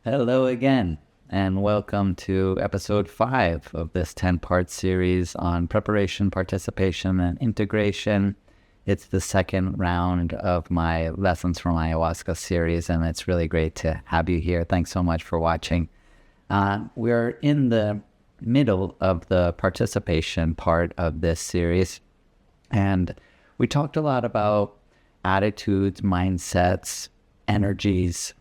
Hello again, and welcome to episode 5 of this 10-part series on preparation, participation, and integration. It's the second round of my Lessons from Ayahuasca series, and it's really great to have you here. Thanks so much for watching. We're in the middle of the participation part of this series, and we talked a lot about attitudes, mindsets, energies,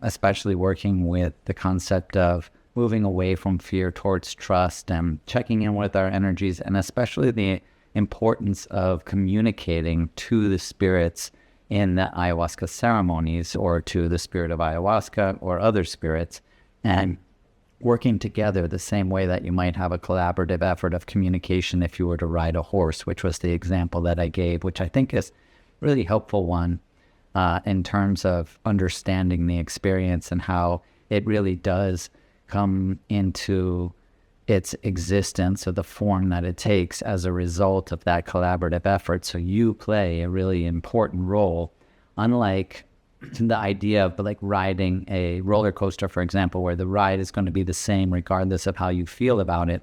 especially working with the concept of moving away from fear towards trust and checking in with our energies, and especially the importance of communicating to the spirits in the ayahuasca ceremonies, or to the spirit of ayahuasca or other spirits, and working together the same way that you might have a collaborative effort of communication if you were to ride a horse, which was the example that I gave, which I think is a really helpful one in terms of understanding the experience and how it really does come into its existence, or the form that it takes as a result of that collaborative effort. So you play a really important role, unlike the idea of like riding a roller coaster, for example, where the ride is going to be the same regardless of how you feel about it.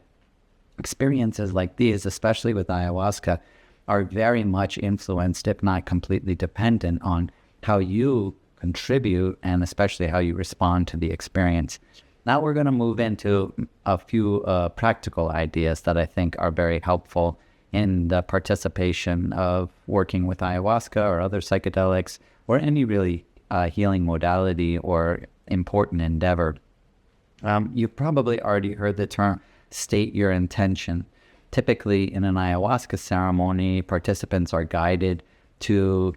Experiences like these, especially with ayahuasca, are very much influenced, if not completely dependent, on how you contribute and especially how you respond to the experience. Now we're going to move into a few practical ideas that I think are very helpful in the participation of working with ayahuasca or other psychedelics, or any really healing modality or important endeavor. You've probably already heard the term state your intention. Typically in an ayahuasca ceremony, participants are guided to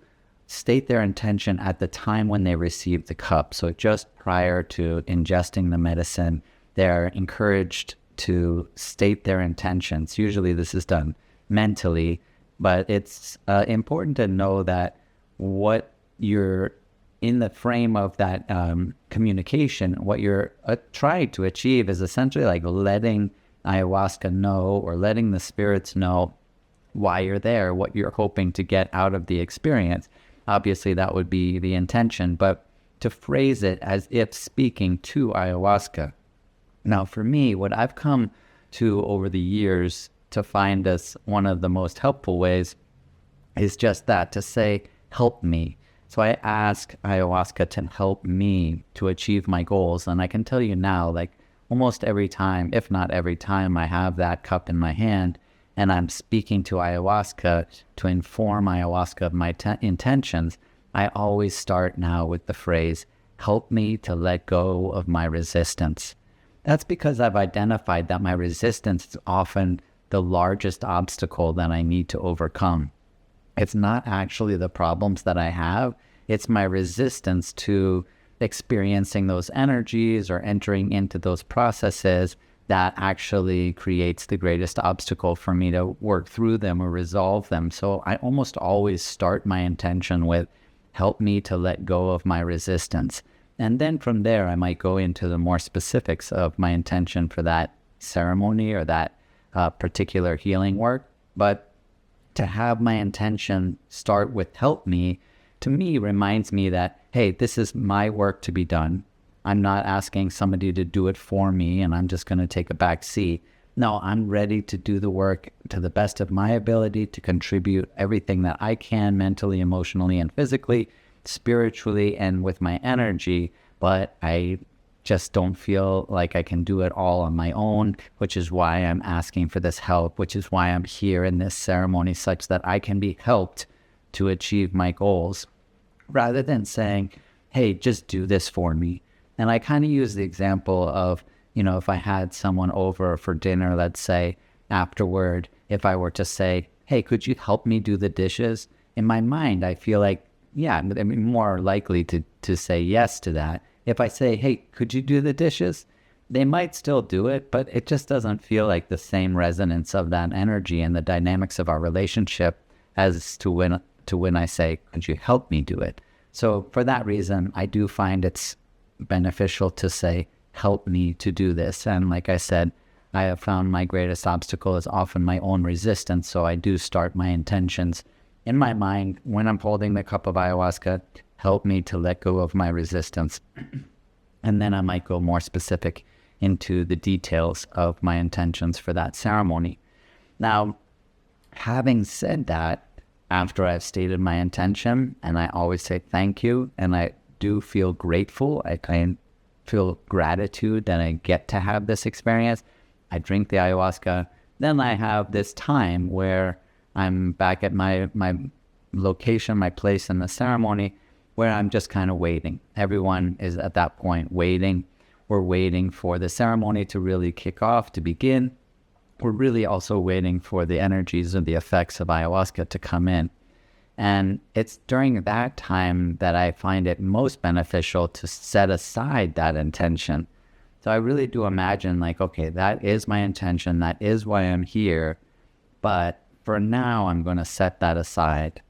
state their intention at the time when they receive the cup. So just prior to ingesting the medicine, they're encouraged to state their intentions. Usually this is done mentally, but it's important to know that what you're in the frame of that communication, what you're trying to achieve is essentially like letting ayahuasca know, or letting the spirits know why you're there, what you're hoping to get out of the experience. Obviously, that would be the intention, but to phrase it as if speaking to ayahuasca. Now, for me, what I've come to over the years to find as one of the most helpful ways is just that, to say, help me. So I ask ayahuasca to help me to achieve my goals. And I can tell you now, like almost every time, if not every time I have that cup in my hand, and I'm speaking to ayahuasca to inform ayahuasca of my intentions, I always start now with the phrase, help me to let go of my resistance. That's because I've identified that my resistance is often the largest obstacle that I need to overcome. It's not actually the problems that I have, it's my resistance to experiencing those energies or entering into those processes that actually creates the greatest obstacle for me to work through them or resolve them. So I almost always start my intention with, help me to let go of my resistance. And then from there, I might go into the more specifics of my intention for that ceremony or that particular healing work. But to have my intention start with help me, to me, reminds me that, hey, this is my work to be done. I'm not asking somebody to do it for me and I'm just going to take a back seat. No, I'm ready to do the work to the best of my ability, to contribute everything that I can, mentally, emotionally, and physically, spiritually, and with my energy. But I just don't feel like I can do it all on my own, which is why I'm asking for this help, which is why I'm here in this ceremony, such that I can be helped to achieve my goals, rather than saying, hey, just do this for me. And I kind of use the example of, if I had someone over for dinner, let's say, afterward, if I were to say, hey, could you help me do the dishes? In my mind, I feel like, yeah, I'm more likely to say yes to that. If I say, hey, could you do the dishes? They might still do it, but it just doesn't feel like the same resonance of that energy and the dynamics of our relationship as to when I say, could you help me do it? So for that reason, I do find it's beneficial to say, help me to do this. And like I said, I have found my greatest obstacle is often my own resistance. So I do start my intentions in my mind when I'm holding the cup of ayahuasca, help me to let go of my resistance. And then I might go more specific into the details of my intentions for that ceremony. Now, having said that, after I've stated my intention, and I always say thank you, and I do feel grateful, I feel gratitude that I get to have this experience, I drink the ayahuasca, then I have this time where I'm back at my location, my place in the ceremony, where I'm just kind of waiting. Everyone is at that point waiting. We're waiting for the ceremony to really kick off, to begin. We're really also waiting for the energies and the effects of ayahuasca to come in. And it's during that time that I find it most beneficial to set aside that intention. So I really do imagine like, okay, that is my intention. That is why I'm here. But for now, I'm going to set that aside.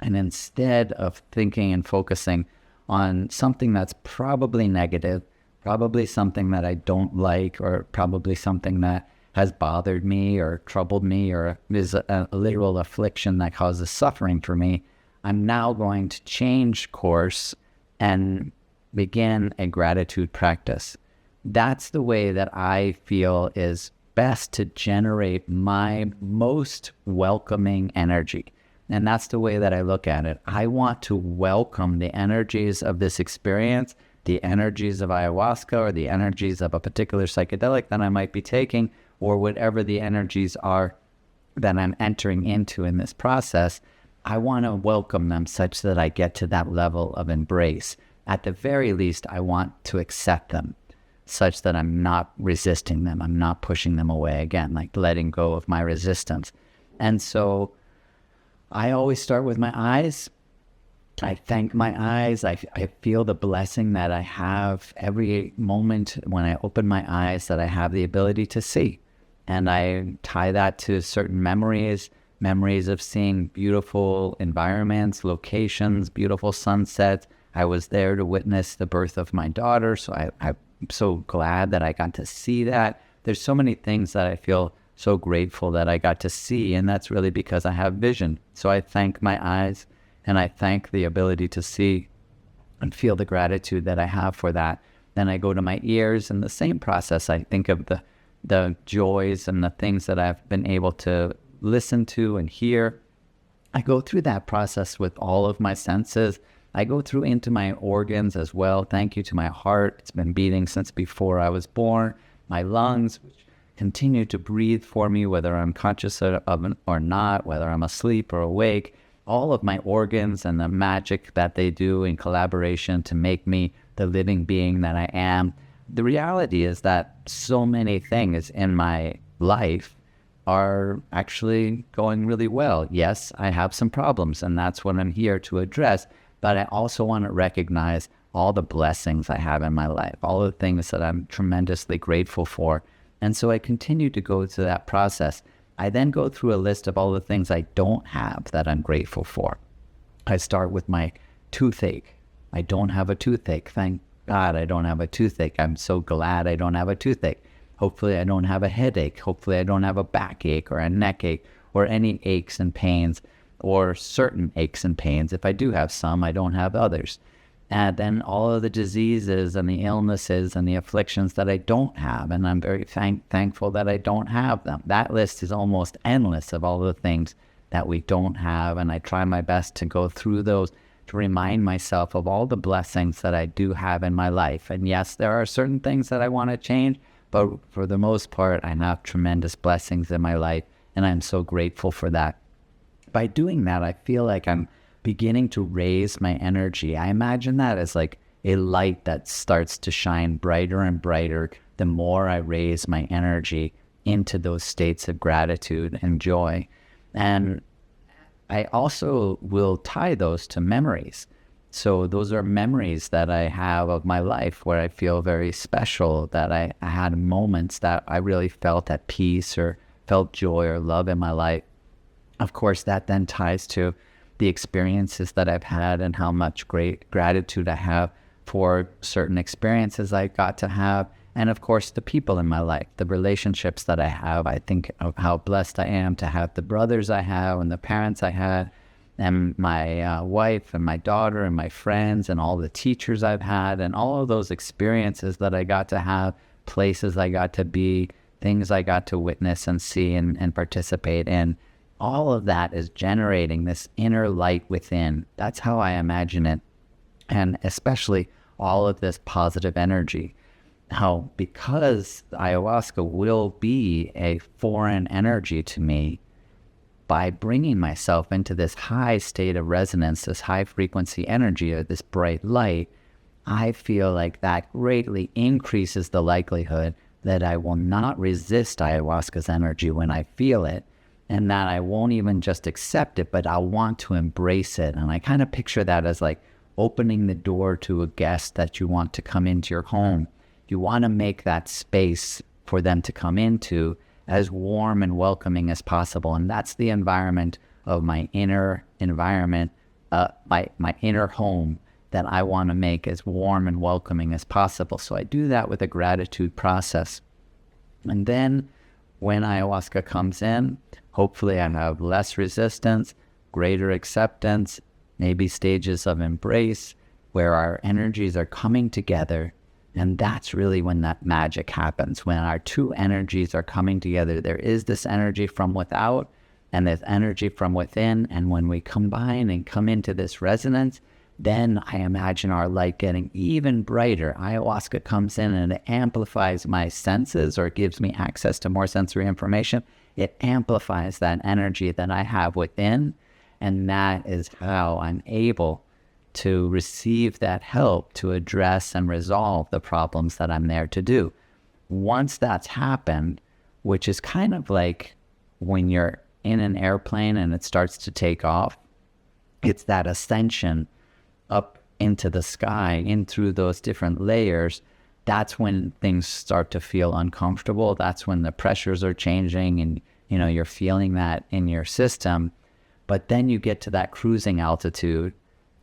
And instead of thinking and focusing on something that's probably negative, probably something that I don't like, or probably something that has bothered me or troubled me or is a literal affliction that causes suffering for me, I'm now going to change course and begin a gratitude practice. That's the way that I feel is best to generate my most welcoming energy. And that's the way that I look at it. I want to welcome the energies of this experience, the energies of ayahuasca, or the energies of a particular psychedelic that I might be taking, or whatever the energies are that I'm entering into in this process. I want to welcome them such that I get to that level of embrace. At the very least, I want to accept them such that I'm not resisting them. I'm not pushing them away again, like letting go of my resistance. And so I always start with my eyes. I thank my eyes. I feel the blessing that I have every moment when I open my eyes, that I have the ability to see. And I tie that to certain memories of seeing beautiful environments, locations, beautiful sunsets. I was there to witness the birth of my daughter, so I'm so glad that I got to see that. There's so many things that I feel so grateful that I got to see, and that's really because I have vision. So I thank my eyes, and I thank the ability to see and feel the gratitude that I have for that. Then I go to my ears, and the same process. I think of the joys and the things that I've been able to listen to and hear. I go through that process with all of my senses. I go through into my organs as well. Thank you to my heart. It's been beating since before I was born. My lungs, which continue to breathe for me, whether I'm conscious of it or not, whether I'm asleep or awake. All of my organs and the magic that they do in collaboration to make me the living being that I am. The reality is that so many things in my life are actually going really well. Yes, I have some problems, and that's what I'm here to address. But I also want to recognize all the blessings I have in my life, all the things that I'm tremendously grateful for. And so I continue to go through that process. I then go through a list of all the things I don't have that I'm grateful for. I start with my toothache. I don't have a toothache. Thank God I don't have a toothache. I'm so glad I don't have a toothache. Hopefully I don't have a headache. Hopefully I don't have a backache or a neck ache or any aches and pains, or certain aches and pains. If I do have some, I don't have others. And then all of the diseases and the illnesses and the afflictions that I don't have, and I'm very thankful that I don't have them. That list is almost endless of all the things that we don't have, and I try my best to go through those to remind myself of all the blessings that I do have in my life. And yes, there are certain things that I want to change, but for the most part, I have tremendous blessings in my life, and I'm so grateful for that. By doing that, I feel like I'm beginning to raise my energy. I imagine that as like a light that starts to shine brighter and brighter the more I raise my energy into those states of gratitude and joy. And I also will tie those to memories. So those are memories that I have of my life where I feel very special, that I had moments that I really felt at peace or felt joy or love in my life. Of course, that then ties to the experiences that I've had and how much great gratitude I have for certain experiences I got to have. And of course, the people in my life, the relationships that I have. I think of how blessed I am to have the brothers I have and the parents I had, and my wife and my daughter and my friends and all the teachers I've had and all of those experiences that I got to have, places I got to be, things I got to witness and see and participate in. All of that is generating this inner light within. That's how I imagine it. And especially all of this positive energy. Now, because ayahuasca will be a foreign energy to me, by bringing myself into this high state of resonance, this high frequency energy, or this bright light, I feel like that greatly increases the likelihood that I will not resist ayahuasca's energy when I feel it, and that I won't even just accept it, but I'll want to embrace it. And I kind of picture that as like opening the door to a guest that you want to come into your home. You want to make that space for them to come into as warm and welcoming as possible. And that's the environment of my inner environment, my inner home, that I want to make as warm and welcoming as possible. So I do that with a gratitude process. And then when ayahuasca comes in, hopefully I have less resistance, greater acceptance, maybe stages of embrace where our energies are coming together. And that's really when that magic happens, when our two energies are coming together. There is this energy from without and this energy from within. And when we combine and come into this resonance, then I imagine our light getting even brighter. Ayahuasca comes in and it amplifies my senses, or gives me access to more sensory information. It amplifies that energy that I have within. And that is how I'm able to receive that help to address and resolve the problems that I'm there to do. Once that's happened, which is kind of like when you're in an airplane and it starts to take off, it's that ascension up into the sky, in through those different layers. That's when things start to feel uncomfortable. That's when the pressures are changing and you're feeling that in your system. But then you get to that cruising altitude,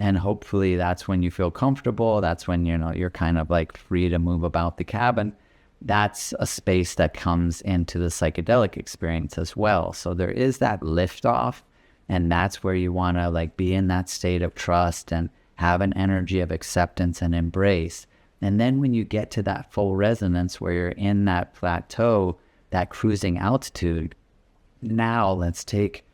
and hopefully that's when you feel comfortable. That's when, you're kind of like free to move about the cabin. That's a space that comes into the psychedelic experience as well. So there is that liftoff, and that's where you want to like be in that state of trust and have an energy of acceptance and embrace. And then when you get to that full resonance where you're in that plateau, that cruising altitude, now let's take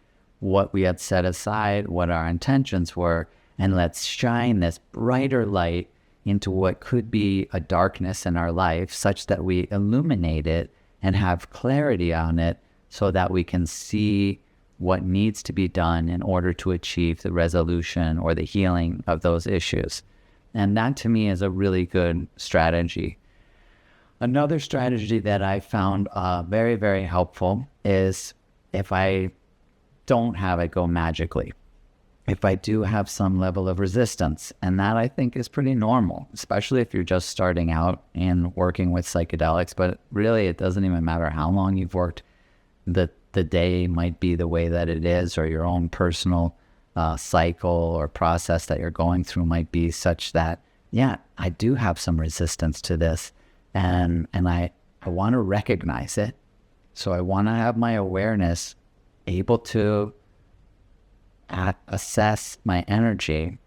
what we had set aside, what our intentions were, and let's shine this brighter light into what could be a darkness in our life, such that we illuminate it and have clarity on it so that we can see what needs to be done in order to achieve the resolution or the healing of those issues. And that to me is a really good strategy. Another strategy that I found very, very helpful is if I don't have it go magically. If I do have some level of resistance, and that I think is pretty normal, especially if you're just starting out in working with psychedelics, but really it doesn't even matter how long you've worked. The day might be the way that it is, or your own personal cycle or process that you're going through might be such that, yeah, I do have some resistance to this, and I want to recognize it. So I want to have my awareness able to assess my energy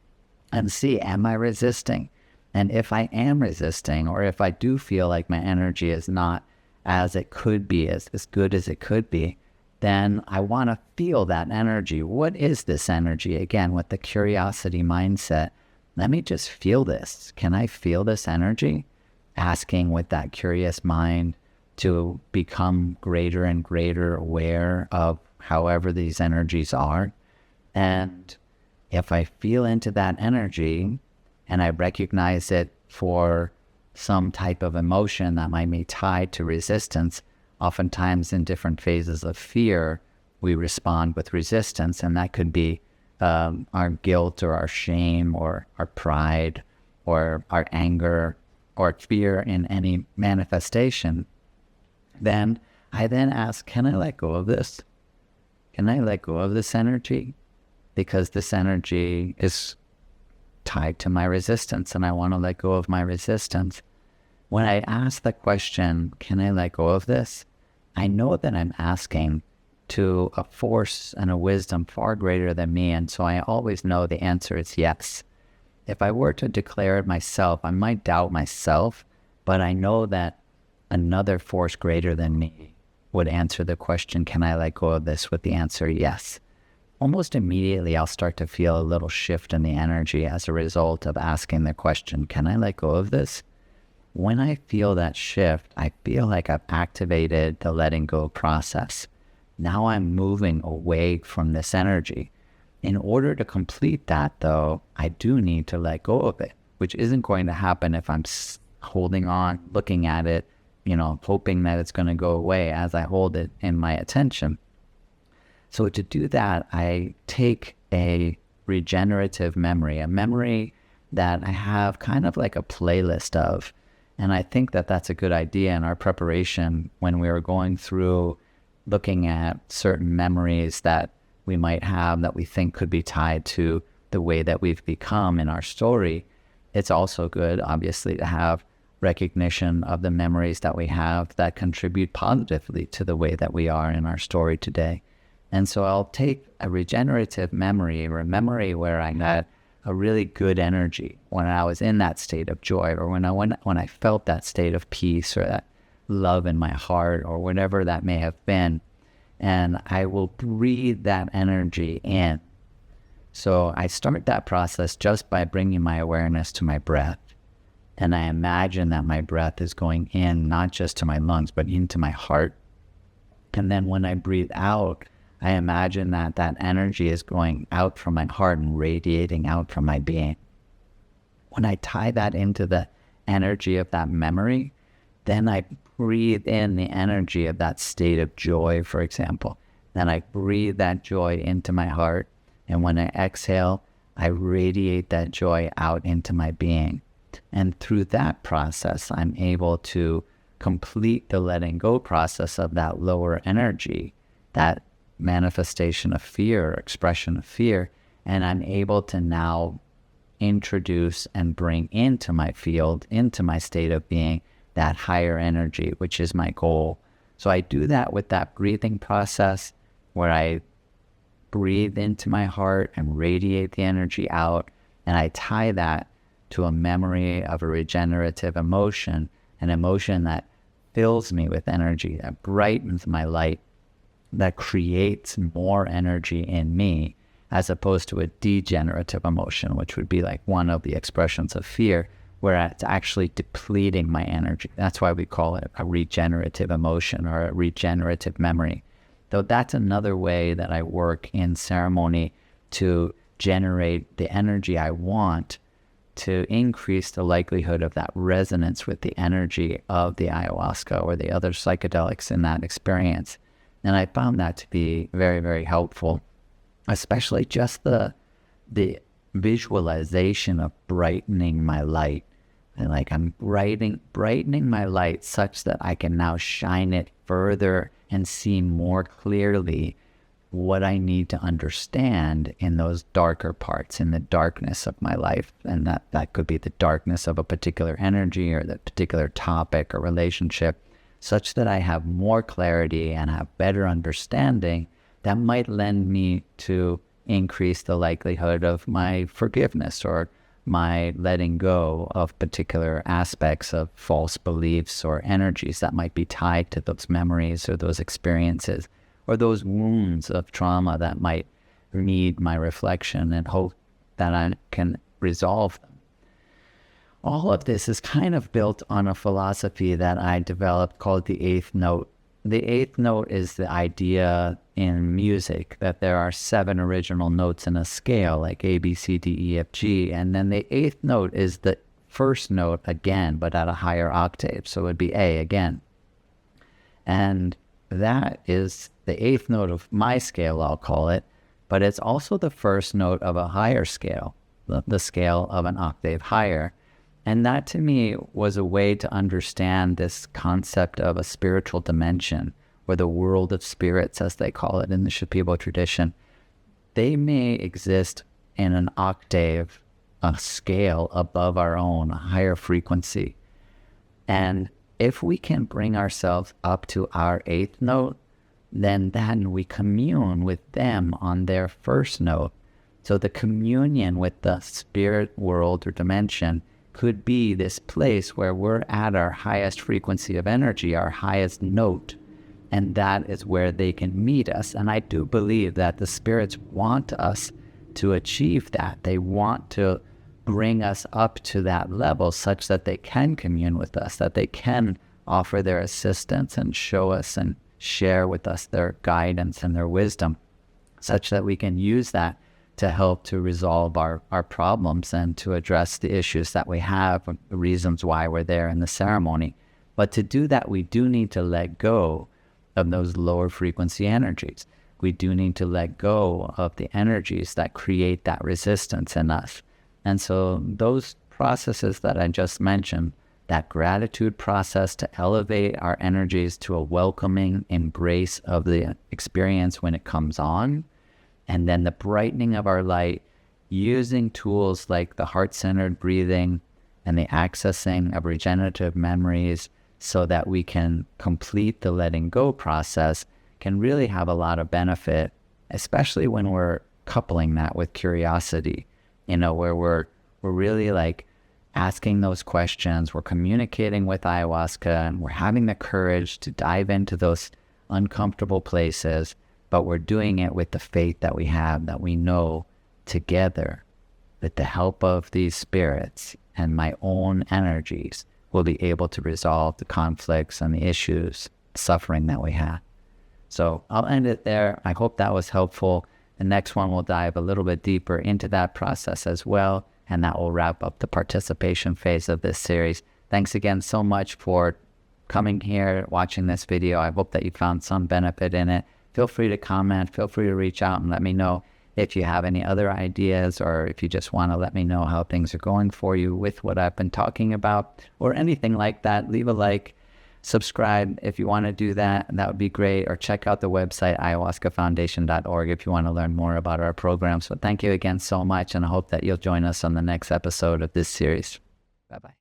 and see, am I resisting? And if I am resisting, or if I do feel like my energy is not as it could be, as good as it could be, then I want to feel that energy. What is this energy? Again, with the curiosity mindset, let me just feel this. Can I feel this energy? Asking with that curious mind to become greater and greater aware of however these energies are. And if I feel into that energy and I recognize it for some type of emotion that might be tied to resistance, oftentimes in different phases of fear, we respond with resistance. And that could be our guilt or our shame or our pride or our anger or fear in any manifestation. Then I ask, can I let go of this? Can I let go of this energy? Because this energy is tied to my resistance, and I want to let go of my resistance. When I ask the question, can I let go of this? I know that I'm asking to a force and a wisdom far greater than me. And so I always know the answer is yes. If I were to declare it myself, I might doubt myself, but I know that another force greater than me would answer the question, can I let go of this, with the answer yes. Almost immediately, I'll start to feel a little shift in the energy as a result of asking the question, can I let go of this? When I feel that shift, I feel like I've activated the letting go process. Now I'm moving away from this energy. In order to complete that, though, I do need to let go of it, which isn't going to happen if I'm holding on, looking at it, hoping that it's going to go away as I hold it in my attention. So to do that, I take a regenerative memory, a memory that I have kind of like a playlist of. And I think that that's a good idea in our preparation when we were going through looking at certain memories that we might have that we think could be tied to the way that we've become in our story. It's also good, obviously, to have recognition of the memories that we have that contribute positively to the way that we are in our story today. And so I'll take a regenerative memory, or a memory where I had a really good energy when I was in that state of joy, or when I felt that state of peace, or that love in my heart, or whatever that may have been. And I will breathe that energy in. So I start that process just by bringing my awareness to my breath. And I imagine that my breath is going in, not just to my lungs, but into my heart. And then when I breathe out, I imagine that that energy is going out from my heart and radiating out from my being. When I tie that into the energy of that memory, then I breathe in the energy of that state of joy, for example. Then I breathe that joy into my heart. And when I exhale, I radiate that joy out into my being. And through that process, I'm able to complete the letting go process of that lower energy, that manifestation of fear, expression of fear. And I'm able to now introduce and bring into my field, into my state of being, that higher energy, which is my goal. So I do that with that breathing process where I breathe into my heart and radiate the energy out. And I tie that to a memory of a regenerative emotion, an emotion that fills me with energy, that brightens my light, that creates more energy in me, as opposed to a degenerative emotion, which would be like one of the expressions of fear, where it's actually depleting my energy. That's why we call it a regenerative emotion or a regenerative memory. Though that's another way that I work in ceremony to generate the energy I want, to increase the likelihood of that resonance with the energy of the ayahuasca or the other psychedelics in that experience. And I found that to be very, very helpful, especially just the visualization of brightening my light. And like I'm brightening my light such that I can now shine it further and see more clearly what I need to understand in those darker parts, in the darkness of my life. And that could be the darkness of a particular energy or the particular topic or relationship, such that I have more clarity and have better understanding that might lend me to increase the likelihood of my forgiveness or my letting go of particular aspects of false beliefs or energies that might be tied to those memories or those experiences or those wounds of trauma that might need my reflection and hope that I can resolve them. All of this is kind of built on a philosophy that I developed called the eighth note. The eighth note is the idea in music that there are 7 original notes in a scale, like A, B, C, D, E, F, G. And then the eighth note is the first note again, but at a higher octave. So it would be A again. And that is the eighth note of my scale, I'll call it. But it's also the first note of a higher scale, the scale of an octave higher. And that to me was a way to understand this concept of a spiritual dimension, or the world of spirits, as they call it in the Shipibo tradition. They may exist in an octave, a scale above our own, a higher frequency. And if we can bring ourselves up to our eighth note, then we commune with them on their first note. So the communion with the spirit world or dimension could be this place where we're at our highest frequency of energy, our highest note, and that is where they can meet us. And I do believe that the spirits want us to achieve that. They want to bring us up to that level such that they can commune with us, that they can offer their assistance and show us and share with us their guidance and their wisdom, such that we can use that to help to resolve our problems and to address the issues that we have, the reasons why we're there in the ceremony. But to do that, we do need to let go of those lower frequency energies. We do need to let go of the energies that create that resistance in us. And so those processes that I just mentioned, that gratitude process to elevate our energies to a welcoming embrace of the experience when it comes on, and then the brightening of our light using tools like the heart-centered breathing and the accessing of regenerative memories so that we can complete the letting go process can really have a lot of benefit, especially when we're coupling that with curiosity, where we're really like asking those questions, we're communicating with ayahuasca, and we're having the courage to dive into those uncomfortable places, but we're doing it with the faith that we have, that we know together, with the help of these spirits and my own energies, we'll be able to resolve the conflicts and the issues, suffering that we have. So I'll end it there. I hope that was helpful. The next one will dive a little bit deeper into that process as well, and that will wrap up the participation phase of this series. Thanks again so much for coming here, watching this video. I hope that you found some benefit in it. Feel free to comment, feel free to reach out and let me know if you have any other ideas, or if you just want to let me know how things are going for you with what I've been talking about, or anything like that. Leave a like, subscribe if you want to do that. That would be great. Or check out the website, ayahuascafoundation.org, if you want to learn more about our program. So thank you again so much, and I hope that you'll join us on the next episode of this series. Bye-bye.